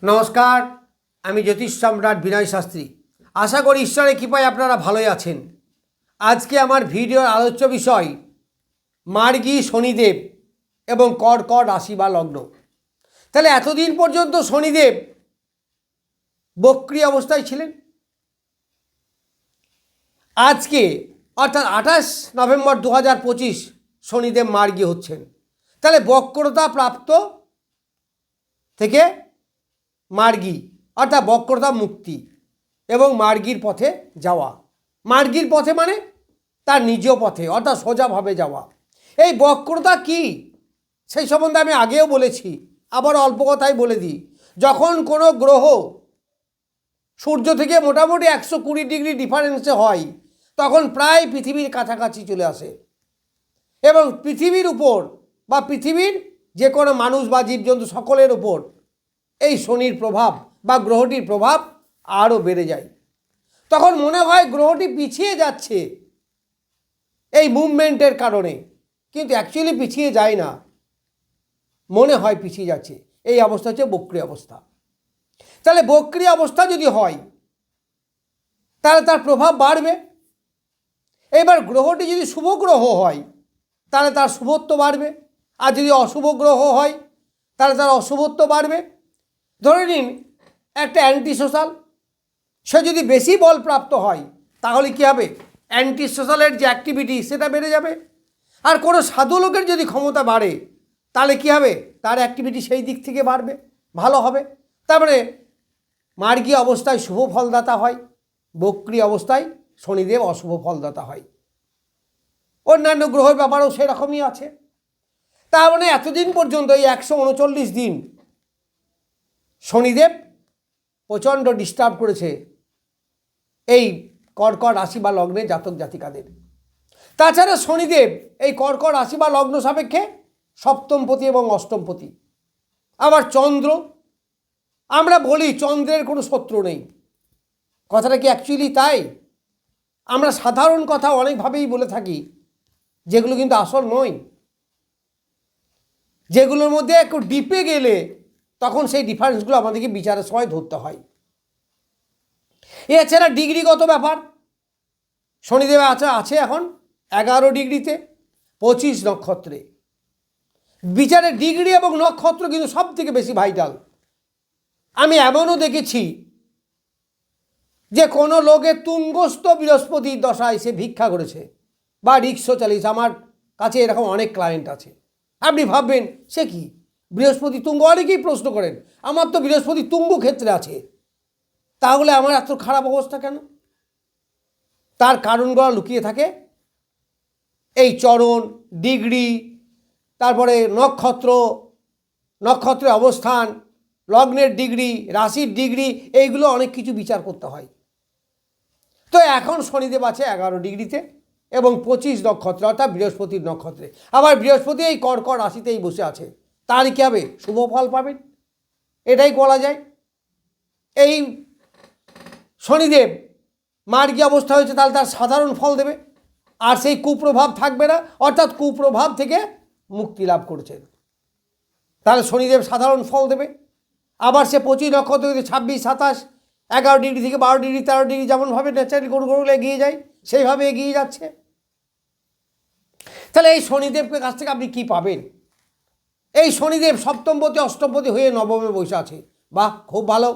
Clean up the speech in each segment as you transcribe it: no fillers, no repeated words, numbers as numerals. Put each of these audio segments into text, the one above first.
নমস্কার, আমি জ্যোতিষ সম্রাট বিনয় শাস্ত্রী। আশা করি ঈশ্বরের কৃপায় আপনারা ভালোই আছেন। আজকে আমার ভিডিওর আলোচ্য বিষয় মার্গী শনিদেব এবং কর্কট রাশি বা লগ্ন। তাহলে এতদিন পর্যন্ত শনিদেব বক্রী অবস্থায় ছিলেন। আজকে অর্থাৎ 28 নভেম্বর 2025 শনিদেব মার্গী হচ্ছেন। তাহলে বক্রতা প্রাপ্ত থেকে মার্গী অর্থাৎ বক্রতা মুক্তি এবং মার্গীর পথে যাওয়া। মার্গীর পথে মানে তার নিজ পথে অর্থাৎ সোজাভাবে যাওয়া। এই বক্রতা কি সেই সম্বন্ধে আমি আগেও বলেছি, আবার অল্প কথাই বলে দিই। যখন কোনো গ্রহ সূর্য থেকে মোটামুটি 120 ডিগ্রি ডিফারেন্সে হয় তখন প্রায় পৃথিবীর কাছাকাছি চলে আসে এবং পৃথিবীর উপর বা পৃথিবীর যে কোনো মানুষ বা জীবজন্তু সকলের উপর এই শনির প্রভাব বা গ্রহটির প্রভাব আরও বেড়ে যায়। তখন মনে হয় গ্রহটি পিছিয়ে যাচ্ছে এই মুভমেন্টের কারণে, কিন্তু অ্যাকচুয়ালি পিছিয়ে যায় না, মনে হয় পিছিয়ে যাচ্ছে। এই অবস্থা হচ্ছে বক্রী অবস্থা। তাহলে বক্রী অবস্থা যদি হয় তাহলে তার প্রভাব বাড়বে। এবার গ্রহটি যদি শুভ গ্রহ হয় তাহলে তার শুভত্ব বাড়বে, আর যদি অশুভ গ্রহ হয় তাহলে তার অশুভত্ব বাড়বে। ধরে নিন একটা অ্যান্টি সোশ্যাল, সে যদি বেশি বল প্রাপ্ত হয় তাহলে কী হবে, অ্যান্টি সোশ্যালের যে অ্যাক্টিভিটি সেটা বেড়ে যাবে। আর কোনো সাধু লোকের যদি ক্ষমতা বাড়ে তাহলে কী হবে, তার অ্যাক্টিভিটি সেই দিক থেকে বাড়বে, ভালো হবে। তারপরে মার্গী অবস্থায় শুভ ফলদাতা হয়, বক্রী অবস্থায় শনিদেব অশুভ ফলদাতা হয়। অন্যান্য গ্রহের ব্যাপারেও সেরকমই আছে। তার মানে এতদিন পর্যন্ত এই 139 দিন শনিদেব প্রচণ্ড ডিস্টার্ব করেছে এই কর্কট রাশি বা লগ্নে জাতক জাতিকাদের। তাছাড়া শনিদেব এই কর্কট রাশি বা লগ্ন সাপেক্ষে সপ্তমপতি এবং অষ্টমপতি। আবার চন্দ্র, আমরা বলি চন্দ্রের কোনো শত্রু নেই, কথাটা কি অ্যাকচুয়ালি তাই? আমরা সাধারণ কথা অনেকভাবেই বলে থাকি, যেগুলো কিন্তু আসল নয়। যেগুলোর মধ্যে একটু ডিপে গেলে তখন সেই ডিফারেন্সগুলো আমাদেরকে বিচারের সময় ধরতে হয়। এছাড়া ডিগ্রিগত ব্যাপার, শনিদেব আছে এখন 11 ডিগ্রিতে 25 নক্ষত্রে। বিচারের ডিগ্রি এবং নক্ষত্র কিন্তু সব থেকে বেশি ভাইটাল। আমি এমনও দেখেছি যে কোনো লোকের তুঙ্গস্থ বৃহস্পতির দশায় সে ভিক্ষা করেছে বা রিক্সা চালিয়েছে। আমার কাছে এরকম অনেক ক্লায়েন্ট আছে। আপনি ভাববেন সে কি বৃহস্পতি তুঙ্গ, অনেকেই প্রশ্ন করেন আমার তো বৃহস্পতি তুঙ্গ ক্ষেত্রে আছে, তাহলে আমার এত খারাপ অবস্থা কেন? তার কারণগুলো লুকিয়ে থাকে এই চরণ, ডিগ্রি, তারপরে নক্ষত্রের অবস্থান, লগ্নের ডিগ্রি, রাশির ডিগ্রি, এইগুলো অনেক কিছু বিচার করতে হয়। তো এখন শনিদেব আছে 11 ডিগ্রিতে এবং 25 নক্ষত্র অর্থাৎ বৃহস্পতির নক্ষত্রে। আবার বৃহস্পতি এই কর্কট রাশিতেই বসে আছে, তার কী হবে, শুভ ফল পাবেন, এটাই বলা যায়। এই শনিদেব মার্গী অবস্থা হয়েছে তাহলে তার সাধারণ ফল দেবে, আর সেই কুপ্রভাব থাকবে না, অর্থাৎ কুপ্রভাব থেকে মুক্তি লাভ করেছেন, তাহলে শনিদেব সাধারণ ফল দেবে। আবার সে 25 নক্ষত্র থেকে 26, 27, 11 ডিগ্রি থেকে 12 ডিগ্রি, 13 ডিগ্রি যেমনভাবে ন্যাচারালি গরু এগিয়ে যায় সেইভাবে এগিয়ে যাচ্ছে। তাহলে এই শনিদেবকে কাছ থেকে আপনি কি পাবেন? এই শনিদেব সপ্তমপতি অষ্টমপতি হয়ে নবমে বসে আছে। বাহ, খুব ভালো।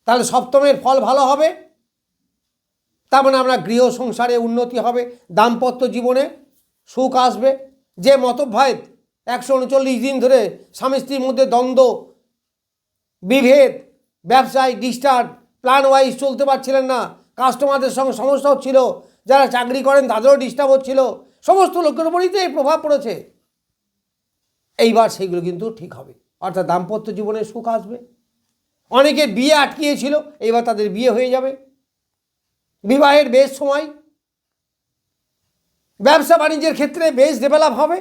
তাহলে সপ্তমের ফল ভালো হবে, তার মানে আমরা গৃহ সংসারে উন্নতি হবে, দাম্পত্য জীবনে সুখ আসবে। যে মতভেদ 139 দিন ধরে স্বামী স্ত্রীর মধ্যে দ্বন্দ্ব, বিভেদ, ব্যবসায় ডিস্টার্ব, প্ল্যান ওয়াইজ চলতে পারছিলেন না, কাস্টমারদের সঙ্গে সমস্যা হচ্ছিল, যারা চাকরি করেন তাদেরও ডিস্টার্ব হচ্ছিল, সমস্ত লোকের উপরই তো এই প্রভাব পড়েছে। এইবার সেইগুলো কিন্তু ঠিক হবে, অর্থাৎ দাম্পত্য জীবনে সুখ আসবে। অনেকের বিয়ে আটকিয়েছিল, এইবার তাদের বিয়ে হয়ে যাবে, বিবাহের বেশ সময়। ব্যবসা বাণিজ্যের ক্ষেত্রে বেশ ডেভেলপ হবে।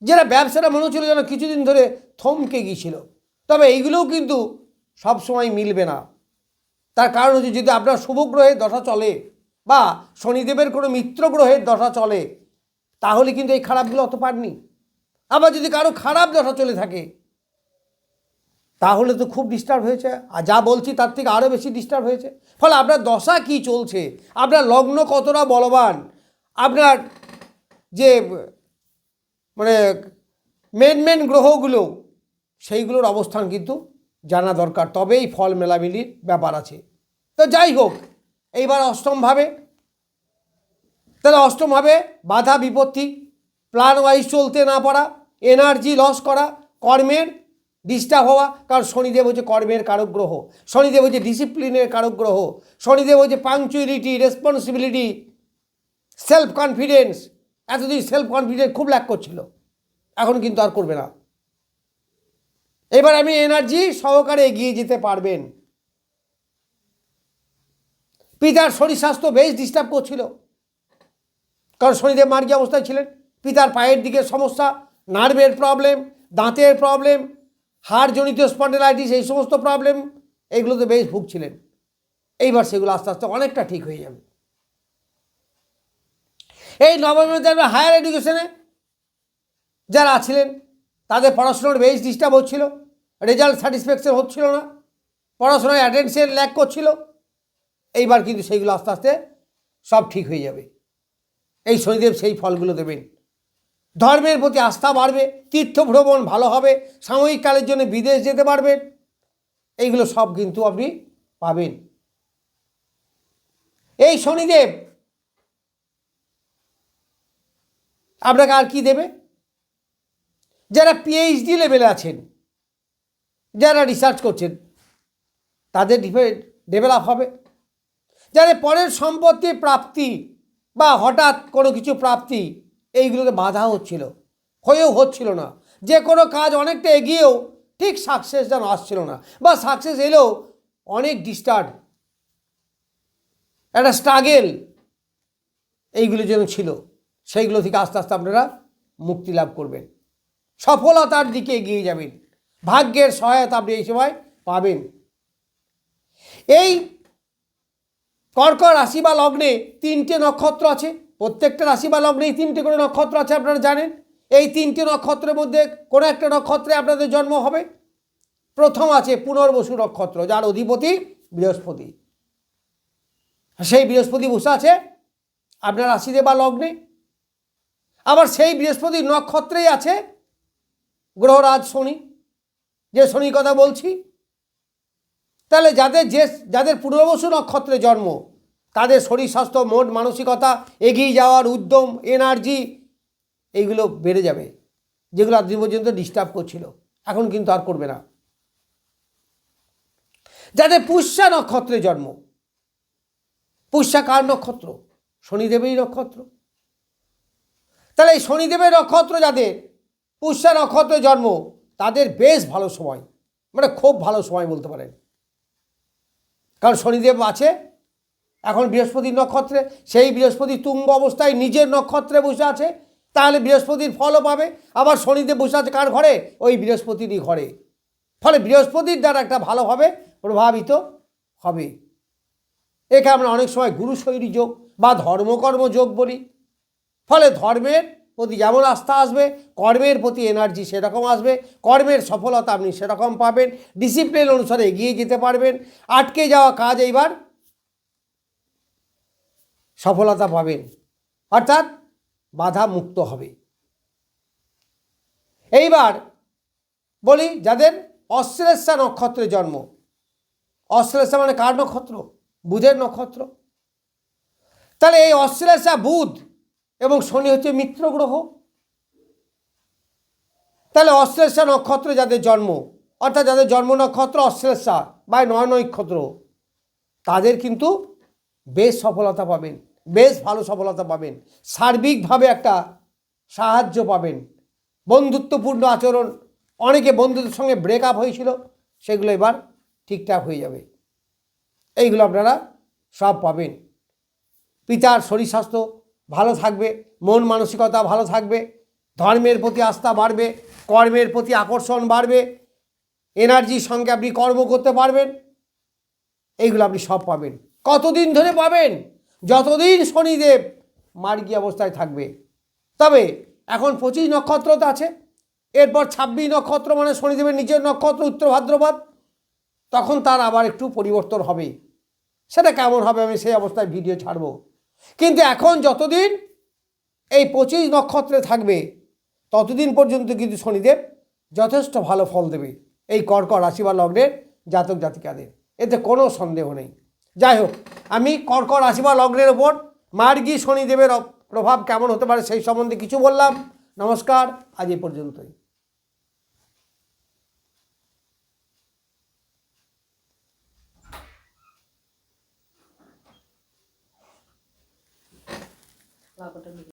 যেটা ব্যবসাটা মনে হচ্ছিল যেন কিছুদিন ধরে থমকে গিয়েছিল, তবে এইগুলোও কিন্তু সবসময় মিলবে না। তার কারণ হচ্ছে যদি আপনার শুভ গ্রহের দশা চলে বা শনিদেবের কোনো মিত্র গ্রহের দশা চলে তাহলে কিন্তু এই খারাপগুলো অত পাননি। আবার যদি কারো খারাপ দশা চলে থাকে তাহলে তো খুব ডিস্টার্ব হয়েছে, আর যা বলছি তার থেকে আরও বেশি ডিস্টার্ব হয়েছে। ফলে আপনার দশা কি চলছে, আপনার লগ্ন কতটা বলবান, আপনার যে মানে মেন গ্রহগুলো সেইগুলোর অবস্থান কিন্তু জানা দরকার, তবেই ফল মেলামেলির ব্যাপার আছে। তো যাই হোক, এইবার অষ্টমভাবে, তাহলে অষ্টমভাবে বাধা বিপত্তি, প্ল্যান ওয়াইজ চলতে না পারা, এনার্জি লস করা, কর্মের ডিস্টার্ব হওয়া। কারণ শনিদেব হচ্ছে কর্মের কারক গ্রহ, শনিদেব হচ্ছে ডিসিপ্লিনের কারক গ্রহ, শনিদেব হচ্ছে পাংচুয়ালিটি, রেসপন্সিবিলিটি, সেলফ কনফিডেন্স। এতদিন সেলফ কনফিডেন্স খুব ল্যাক করছিল, এখন কিন্তু আর করবে না। এবার আমি এনার্জি সহকারে এগিয়ে যেতে পারবেন। পিতার শরীর স্বাস্থ্য বেশ ডিস্টার্ব করছিল, কারণ শনিদেব মার্গী অবস্থায় ছিলেন। পিতার পায়ের দিকে সমস্যা, নার্ভের প্রবলেম, দাঁতের প্রবলেম, হাড়জনিত স্পন্ডিলাইটিস, এই সমস্ত প্রবলেম, এইগুলোতে বেশ ভুগছিলেন। এইবার সেগুলো আস্তে আস্তে অনেকটা ঠিক হয়ে যাবে। এই নবমে হায়ার এডুকেশনে যারা ছিলেন তাদের পড়াশোনার বেশ ডিস্টার্ব হচ্ছিল, রেজাল্ট স্যাটিসফ্যাকশন হচ্ছিল না, পড়াশোনায় অ্যাটেনশন ল্যাক করছিল। এইবার কিন্তু সেইগুলো আস্তে আস্তে সব ঠিক হয়ে যাবে। এই শনিদেব সেই ফলগুলো দেবেন। ধর্মের প্রতি আস্থা বাড়বে, তীর্থ ভ্রমণ ভালো হবে, সাময়িক কালের জন্য বিদেশ যেতে পারবেন, এইগুলো সব কিন্তু আপনি পাবেন। এই শনিদেব আপনাকে আর কি দেবে? যারা পিএইচডি লেভেলে আছেন, যারা রিসার্চ করছেন, তাদের ডেভেলপ হবে। যাদের পরের সম্পত্তি প্রাপ্তি বা হঠাৎ কোনো কিছু প্রাপ্তি, এইগুলোতে বাধা হচ্ছিল, হয়েও হচ্ছিল না। যে কোনো কাজ অনেকটা এগিয়েও ঠিক সাকসেস যেন আসছিল না, বা সাকসেস এলেও অনেক ডিস্টার্ব, একটা স্ট্রাগেল এইগুলো যেন ছিল, সেইগুলো থেকে আস্তে আস্তে আপনারা মুক্তি লাভ করবেন, সফলতার দিকে এগিয়ে যাবেন, ভাগ্যের সহায়তা আপনি এই সময় পাবেন। এই কর্কট রাশি বা লগ্নে 3টে নক্ষত্র আছে, প্রত্যেকটা রাশি বা লগ্নেই 3টে করে নক্ষত্র আছে, আপনারা জানেন। এই 3টে নক্ষত্রের মধ্যে কোনো একটা নক্ষত্রে আপনাদের জন্ম হবে। প্রথম আছে পুনর্বসু নক্ষত্র, যার অধিপতি বৃহস্পতি। সেই বৃহস্পতি বসে আছে আপনার রাশিতে বা লগ্নে। আবার সেই বৃহস্পতির নক্ষত্রেই আছে গ্রহরাজ শনি, যে শনির কথা বলছি। তাহলে যাদের পুনর্বসু নক্ষত্রে জন্ম, তাদের শরীর স্বাস্থ্য, মন মানসিকতা, এগিয়ে যাওয়ার উদ্যম, এনার্জি, এইগুলো বেড়ে যাবে। যেগুলো আজ পর্যন্ত ডিস্টার্ব করছিল, এখন কিন্তু আর করবে না। যাদের পুষ্যা নক্ষত্রে জন্ম, পুষ্যা কার নক্ষত্র? শনিদেবেরই নক্ষত্র। তাহলে এই শনিদেবের নক্ষত্র যাদের পুষ্যা নক্ষত্রে জন্ম, তাদের বেশ ভালো সময়, মানে খুব ভালো সময় বলতে পারেন। কারণ শনিদেব আছে এখন বৃহস্পতির নক্ষত্রে, সেই বৃহস্পতি তুঙ্গ অবস্থায় নিজের নক্ষত্রে বসে আছে, তাহলে বৃহস্পতির ফলও পাবে। আবার শনিদেব বসে আছে কার ঘরে? ওই বৃহস্পতিরই ঘরে। ফলে বৃহস্পতির দ্বারা একটা ভালোভাবে প্রভাবিত হবে। একে আমরা অনেক সময় গুরুশৈরী যোগ বা ধর্মকর্ম যোগ বলি। ফলে ধর্মের প্রতি যেমন আস্থা আসবে, কর্মের প্রতি এনার্জি সেরকম আসবে, কর্মের সফলতা আপনি সেরকম পাবেন, ডিসিপ্লিন অনুসারে এগিয়ে যেতে পারবেন, আটকে যাওয়া কাজ এইবার সফলতা পাবেন, অর্থাৎ বাধা মুক্ত হবে। এইবার বলি যাদের অশ্লেষা নক্ষত্রে জন্ম, অশ্লেষা মানে কার নক্ষত্র? বুধের নক্ষত্র। তাহলে এই অশ্লেষা বুধ এবং শনি হচ্ছে মিত্র গ্রহ। তাহলে অশ্লেষা নক্ষত্রে যাদের জন্ম, অর্থাৎ যাদের জন্ম নক্ষত্র অশ্লেষা বা 9 নক্ষত্র, তাদের কিন্তু বেশ সফলতা পাবেন, বেশ ভালো সফলতা পাবেন, সার্বিকভাবে একটা সাহায্য পাবেন, বন্ধুত্বপূর্ণ আচরণ। অনেকে বন্ধুদের সঙ্গে ব্রেকআপ হয়েছিল, সেগুলো এবার ঠিকঠাক হয়ে যাবে। এইগুলো আপনারা সব পাবেন। পিতার শরীর স্বাস্থ্য ভালো থাকবে, মন মানসিকতা ভালো থাকবে, ধর্মের প্রতি আস্থা বাড়বে, কর্মের প্রতি আকর্ষণ বাড়বে, এনার্জির সঙ্গে আপনি কর্ম করতে পারবেন। এইগুলো আপনি সব পাবেন। কতদিন ধরে পাবেন? যতদিন শনিদেব মার্গী অবস্থায় থাকবে। তবে এখন 25 নক্ষত্রতে আছে, এরপর 26 নক্ষত্র মানে শনিদেবের নিজের নক্ষত্র উত্তর ভাদ্রপদ, তখন তার আবার একটু পরিবর্তন হবে। সেটা কেমন হবে আমি সেই অবস্থায় ভিডিও ছাড়ব। কিন্তু এখন যতদিন এই 25 নক্ষত্রে থাকবে ততদিন পর্যন্ত কিন্তু শনিদেব যথেষ্ট ভালো ফল দেবে এই কর্কট রাশি বা লগ্নের জাতক জাতিকাদের, এতে কোনো সন্দেহ নেই। যাই হোক, আমি কর্কট রাশি বা লগ্নের ওপর মার্গী শনিদেবের প্রভাব কেমন হতে পারে সেই সম্বন্ধে কিছু বললাম। নমস্কার, আজ এই পর্যন্তই।